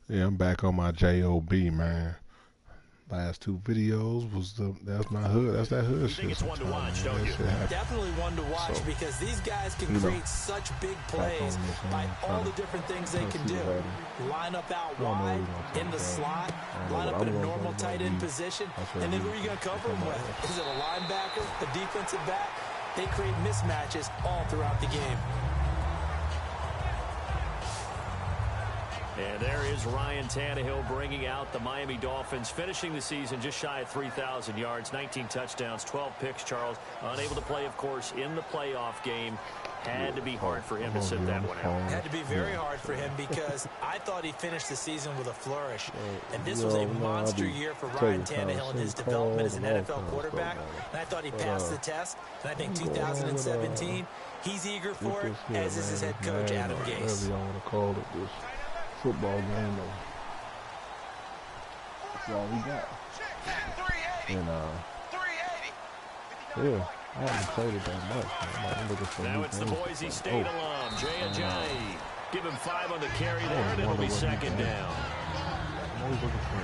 Yeah, I'm back on my J.O.B. man. Last two videos was that's my hood. That's that hood You think shit. it's one to watch, Man. don't That you? shit happen. Definitely one to watch So, because these guys can you know, create such big back plays on this, by all trying the to different things they trying to can see do. what happens. Line up out I don't know what wide, he's gonna take in the back. slot, I don't know line what up in I'm a gonna normal think tight about end these. position, That's what and then we who are you going to cover talking him about with? this. Is it a linebacker, a defensive back? They create mismatches all throughout the game. And there is Ryan Tannehill bringing out the Miami Dolphins, finishing the season just shy of 3,000 yards, 19 touchdowns, 12 picks, Charles. Unable to play, of course, in the playoff game. Had to be hard for him to sit that one out. Had to be very hard for him because I thought he finished the season with a flourish. And this was a monster year for Ryan Tannehill in his development as an NFL quarterback. And I thought he passed the test. And I think 2017, he's eager for it, as is his head coach, Adam Gase. Whatever y'all want to call it, this football game, though. That's all we got. And, yeah, I haven't played it that much, man. I'm looking for Now it's the Boise State alum, Jay Ajayi. Give him 5 on the carry there, and it'll be second down. I'm always looking for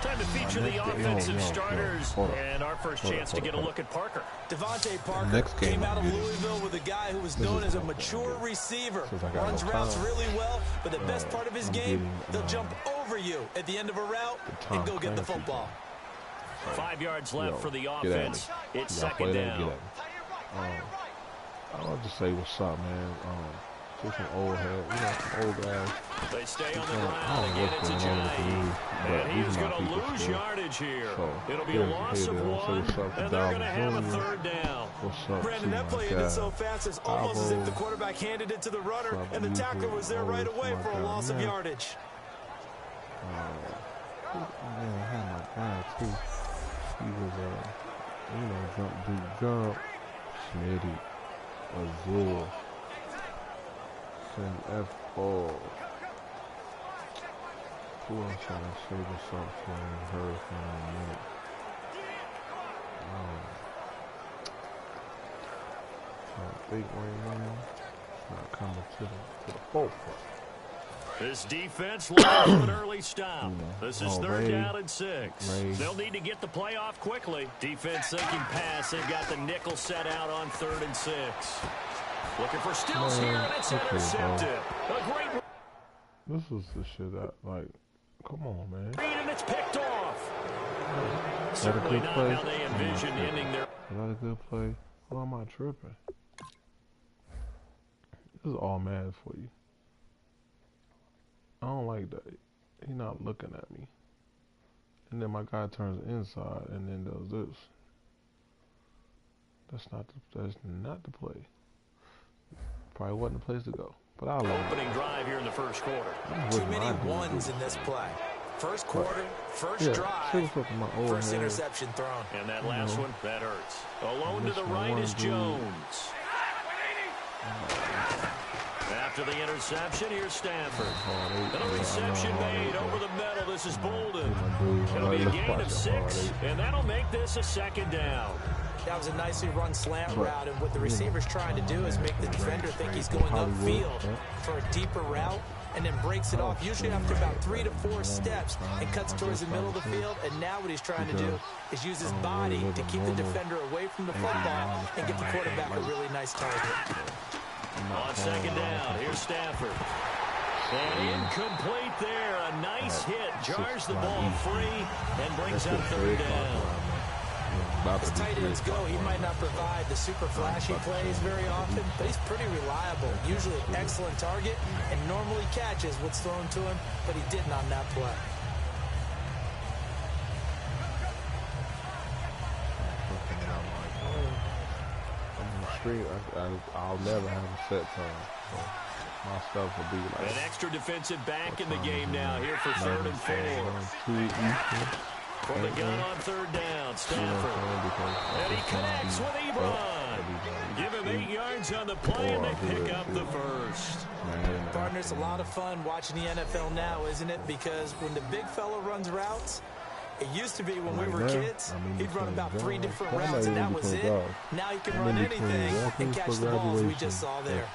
Time to feature the offensive starters, and our first chance to get a look at Parker. Devontae Parker came out of Louisville with a guy who was known as a mature receiver. Runs routes really well, but the best part of his game, he'll jump over you at the end of a route and go get the football. 5 yards left for the offense. It's second down. I'll just say what's up, man. Just some old head, some old guys. They stay on the ground again. It's Ajayi. And he's going to lose yardage here. It'll be a loss of 1, and they're going to have a third down. Brandon, that play ended so fast, it's almost as if the quarterback handed it to the runner, and the tackler was there right away for a loss of yardage. Man, I had my guy, too. He was, jump, Smitty, Azul. F-ball. Who else trying to say this up for him? Heard from him in a minute. Big right now. It's not coming to the forefront. This defense looking for an early stop. This is third down and 6. They'll need to get the play off quickly. Defense thinking pass. They've got the nickel set out on 3rd and 6. Looking for Stills here, and it's intercepted. A great. This is the shit that, like, come on, man. And it's picked off. Is that Certainly a good not play? how they envisioned ending their. Is that a good play? Why am I tripping? This is all mad for you. I don't like that. He's not looking at me. And then my guy turns inside and then does this. That's not the play. Probably wasn't the place to go. But I'll opening drive here in the first quarter. Too many ones in this play. First quarter, first drive, first interception thrown. And that last one, that hurts. Alone to the right is Jones. After the interception, here's Stafford. And a reception made over the middle. This is Bolden. It'll be a gain of 6, and that'll make this a second down. That was a nicely run slant route, and what the receiver's trying to do is make the defender think he's going upfield for a deeper route, and then breaks it off, usually after about 3 to 4 steps, and cuts towards the middle of the field. And now what he's trying to do is use his body to keep the defender away from the football and get the quarterback a really nice target. On second down, here's Stafford. And incomplete there. A nice hit. Jars the ball free and brings up third down. As tight ends go, he might not provide the super flashy plays very often, but he's pretty reliable. Usually an excellent target and normally catches what's thrown to him, but he didn't on that play. I'll never have a set time. So my stuff will be like an extra defensive back in the game now here for 3rd and 4. From the gun on 3rd down, Stafford. And he connects with Ebron. Give him 8 yards on the play, and they pick up the first. Partner, it's a lot of fun watching the NFL now, isn't it? Because when the big fella runs routes, it used to be when we were kids, he'd run about 3 different routes, and that was it. Now he can run anything and catch the balls we just saw there.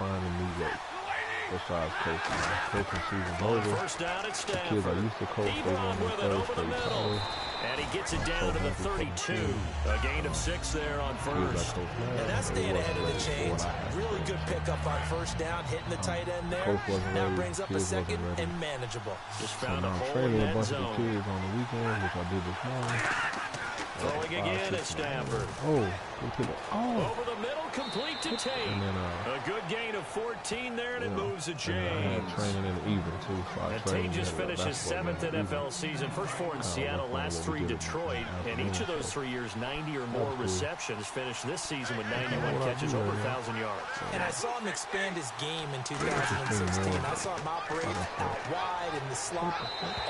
besides coaching. Coaching season's over. First down at Stanford. Kids I used to coach, they went with it over the middle. And he gets it down to the 32. A gain of 6 there on first. And that's staying ahead of the chains. Really good pickup on first down, hitting the tight end there. Now brings up a second and manageable. Just found a hole in training a that bunch zone. of kids on the weekend, which I did this morning. Throwing again at Stanford. Over the middle, complete to Tate. A good gain of 14 there, and it moves the chains. I had training in the evening, too. So and Tate just finished his 7th NFL season. First 4 in Seattle, last 3 Detroit. And each of those 3 years, 90 or more receptions. Finished this season with 91 catches, over 1,000 yards. And I saw him expand his game in 2016. I saw him operate out wide in the slot.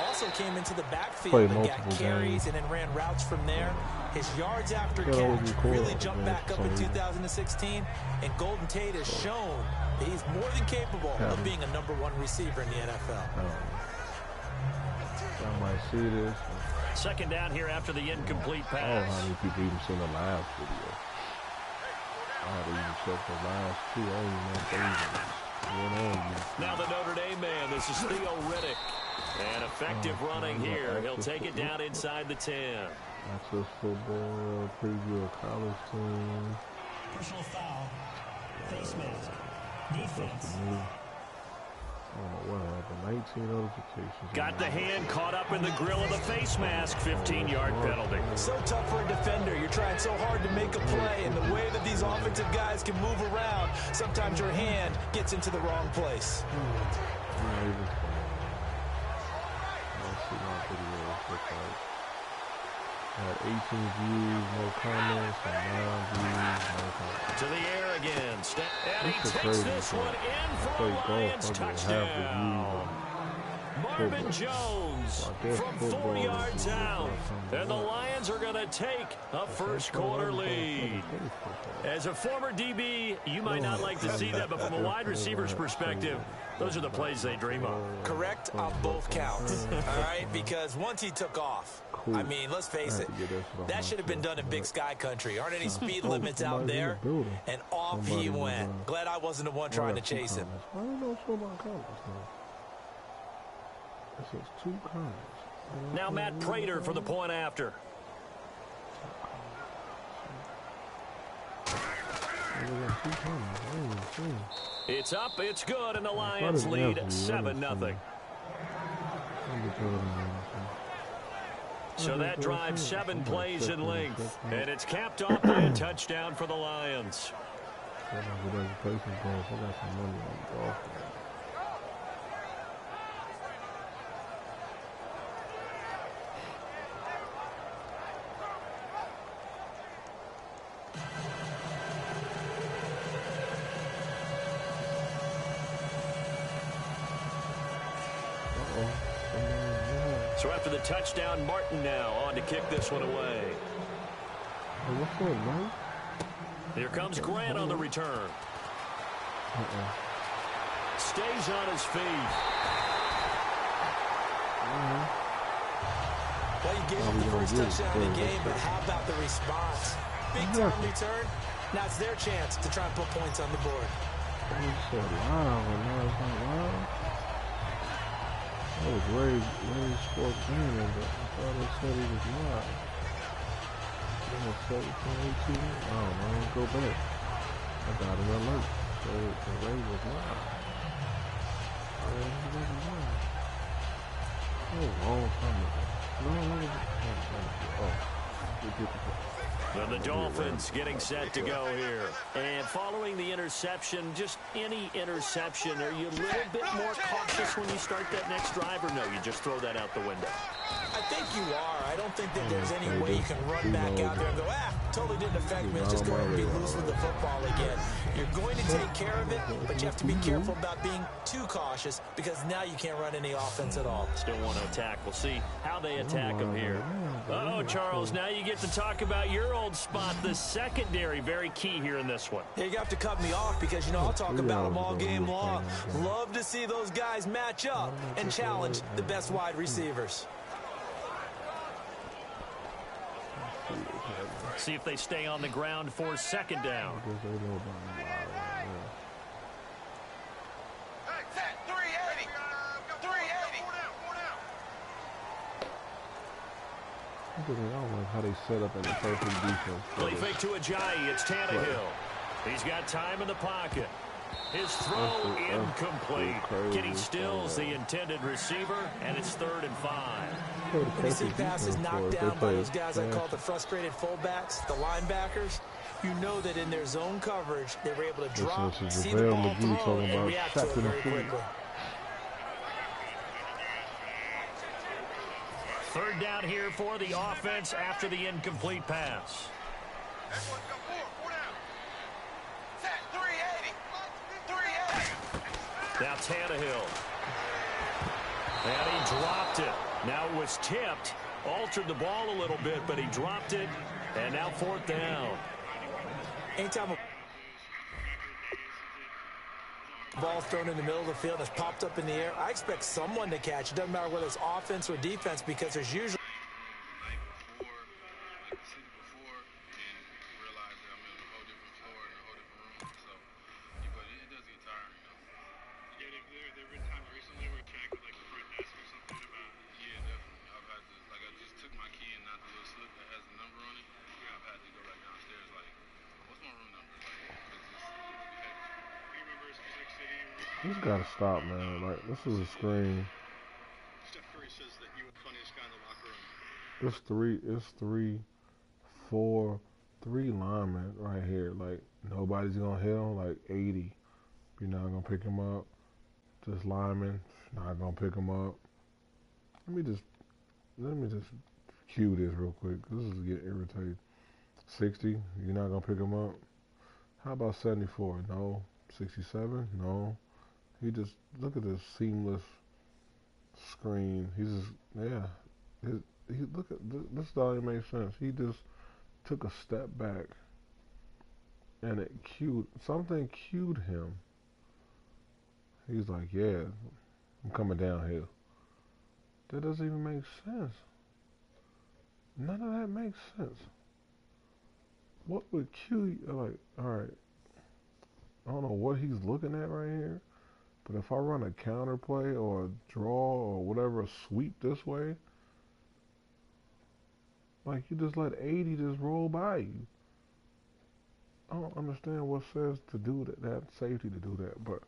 Also came into the backfield and got carries and then ran routes from there. His yards after catch really jumped back up in 2016, and Golden Tate has shown that he's more than capable of being a #1 receiver in the NFL. I might see this. Second down here after the incomplete pass. I don't know how many people even seen the last video. I had to even check the last 2. I don't even know if they even went on. Now the Notre Dame man, this is Theo Riddick. And effective running here. He'll take it down inside the 10. Access football, preview of college team. Personal foul. Face mask. Defense. I don't know what happened. 19 notifications. Got the hand caught up in the grill of the face mask. 15-yard penalty. So tough for a defender. You're trying so hard to make a play, and the way that these offensive guys can move around, sometimes your hand gets into the wrong place. Had 18 views, no comments, and 9 views, no comments. To the air again. And he takes this one in for a Lions touchdown. Marvin Jones from 40 yards out. And the Lions are going to take a first-quarter lead. As a former DB, you might not like to see that, but from a wide receiver's perspective, those are the plays they dream of. Correct on both counts, all right? Because once he took off, I mean, let's face it, that should have been done in Big Sky Country. Aren't any speed limits out there? And off he went. Glad I wasn't the one trying to chase him. I don't know what's about comments now. It says 2 comments. Now Matt Prater for the point after. It's up, it's good, and the Lions lead 7-0. So that drives 7 plays in length, and it's capped off by a touchdown for the Lions. So after the touchdown, Martin now on to kick this one away. Here comes Grant on the return. Stays on his feet. Well, you gave him the first touchdown of the game, but how about the response? Big time return. Now it's their chance to try and put points on the board. I was raised sports gaming, but I thought they said he was live. It was 17, 18. I don't know. Go back. I got an alert. So the Ray was live. He wasn't live. Oh, long time ago. And the Dolphins getting set to go here. And following the interception, just any interception, are you a little bit more cautious when you start that next drive, or no, you just throw that out the window? I think you are. I don't think that there's any way you can run back out there and go, totally didn't affect me. Just go ahead and be loose with the football again. You're going to take care of it, but you have to be careful about being too cautious because now you can't run any offense at all. Still want to attack. We'll see how they attack him here. Uh-oh, Charles, now you get to talk about your old spot, the secondary. Very key here in this one. Yeah, you have to cut me off because, you know, I'll talk about them all game long. Love to see those guys match up and challenge the best wide receivers. See if they stay on the ground for second down. I don't like how they set up in the perfect defense. Play fake to Ajayi. It's Tannehill. He's got time in the pocket. His throw incomplete. Getting stills the intended receiver, and it's 3rd and 5. When you see passes knocked down by those guys I call the frustrated fullbacks, the linebackers, you know that in their zone coverage, they were able to drop, see the ball thrown, and react to it very quickly. 3rd down here for the offense after the incomplete pass. Now Tannehill. And he dropped it. Now it was tipped. Altered the ball a little bit, but he dropped it. And now 4th down. Anytime a ball thrown in the middle of the field has popped up in the air, I expect someone to catch. It doesn't matter whether it's offense or defense, because there's usually This gotta stop, man. Like, this is a screen. Steph Curry says that you were the funniest guy in the locker room. It's three linemen right here. Like, nobody's gonna hit him. Like, 80. You're not gonna pick him up. Just linemen, not gonna pick him up. Let me just cue this real quick. This is getting irritating. 60, you're not gonna pick him up. How about 74? No. 67? No. He just, look at this seamless screen. He's just, yeah. Look at this, doesn't make sense. He just took a step back and something cued him. He's like, yeah, I'm coming down here. That doesn't even make sense. None of that makes sense. What would cue you? Like, all right, I don't know what he's looking at right here, but if I run a counter play or a draw or whatever, a sweep this way, like, you just let 80 just roll by you. I don't understand what says to do that safety to do that, but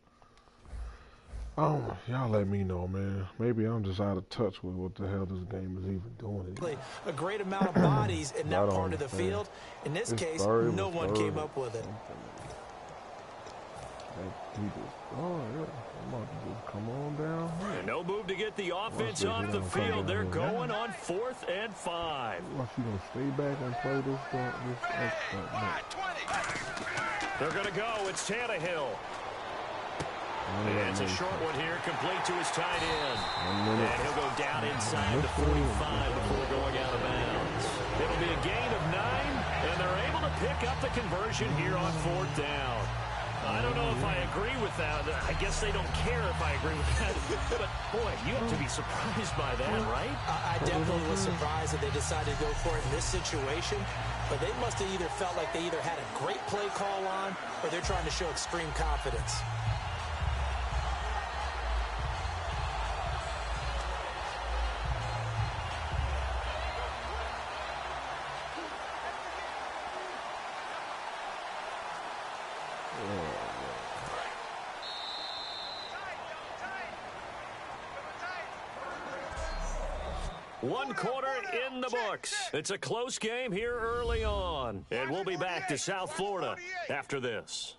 y'all let me know, man. Maybe I'm just out of touch with what the hell this game is even doing. A great amount of bodies in that part of the field. In this case, no one came up with it. I'm about to just come on down. And no move to get the offense off the field. They're going on 4th and 5. What, you gonna stay back and play this? They're gonna go. It's Tannehill. And it's a short one here, complete to his tight end. And he'll go down inside the 45 before going out of bounds. It'll be a gain of 9, and they're able to pick up the conversion here on 4th down. I don't know if I agree with that. I guess they don't care if I agree with that. But, boy, you have to be surprised by that, right? I definitely was surprised that they decided to go for it in this situation. But they must have either felt like they either had a great play call on, or they're trying to show extreme confidence. One quarter in the books. It's a close game here early on. And we'll be back to South Florida after this.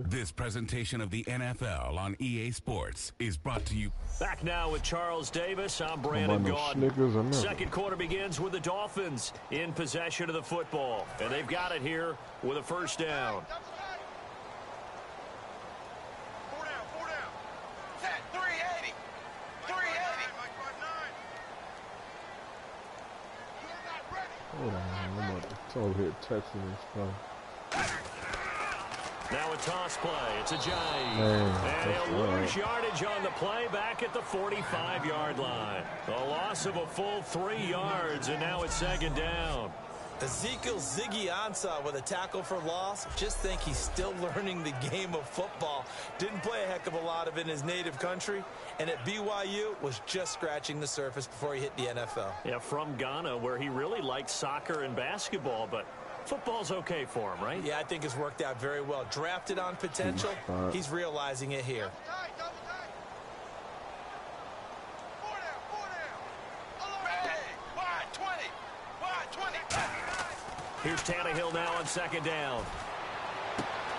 This presentation of the NFL on EA Sports is brought to you. Back now with Charles Davis. I'm Brandon Gaudin. Second quarter begins with the Dolphins in possession of the football. And they've got it here with a first down. Hold on, I'm over here texting and stuff. Now a toss play. It's Ajayi. And he'll lose yardage on the play back at the 45-yard line. A loss of a full 3 yards, and now it's second down. Ezekiel Ziggy Ansah with a tackle for loss. Just think he's still learning the game of football. Didn't play a heck of a lot of it in his native country, and at BYU was just scratching the surface before he hit the NFL. Yeah, from Ghana, where he really liked soccer and basketball, but football's okay for him, right? Yeah, I think it's worked out very well. Drafted on potential, he's realizing it here. Here's Tannehill now on second down.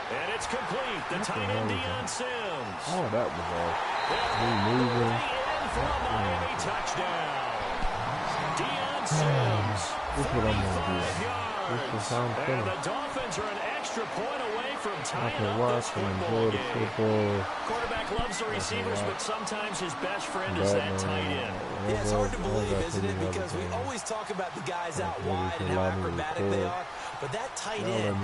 And it's complete. The tight end, Deion Sims. Oh, that was all. Moving in for a Miami touchdown. Deion Sims, 45 yards. And the Dolphins are an extra point away from tying up this football game. Quarterback loves the receivers, but sometimes his best friend is that tight end. Yeah, it's hard to believe, isn't it? Because we always talk about the guys out wide and how acrobatic they are. But that tight end,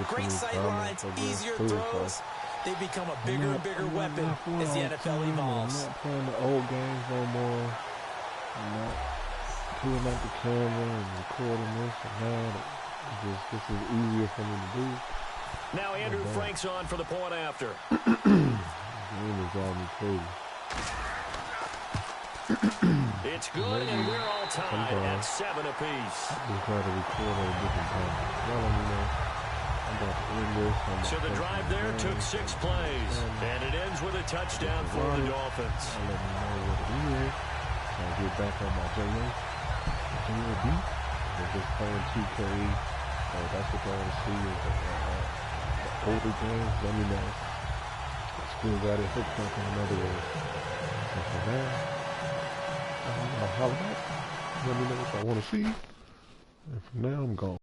great sight lines, easier throws, they become a bigger and bigger weapon as the NFL evolves. I'm not playing the old games no more. I'm not pulling out the camera and recording this and that. This is easier for me to do. Now Andrew Frank's on for the point after. The game is driving me crazy. It's good, and we're all tied at 7 apiece. Just try to record at a different time. Y'all let me know. I'm about to end this. So the drive there took 6 plays, and it ends with a touchdown for the Dolphins. I'll let me know what it is. I'll get back on my JOB. They're just playing 2K. So that's what y'all want to see is the older games. Let me know. Still got it hooked up in another way. And for now, I'll holler. Let me know what I want to see. And for now, I'm gone.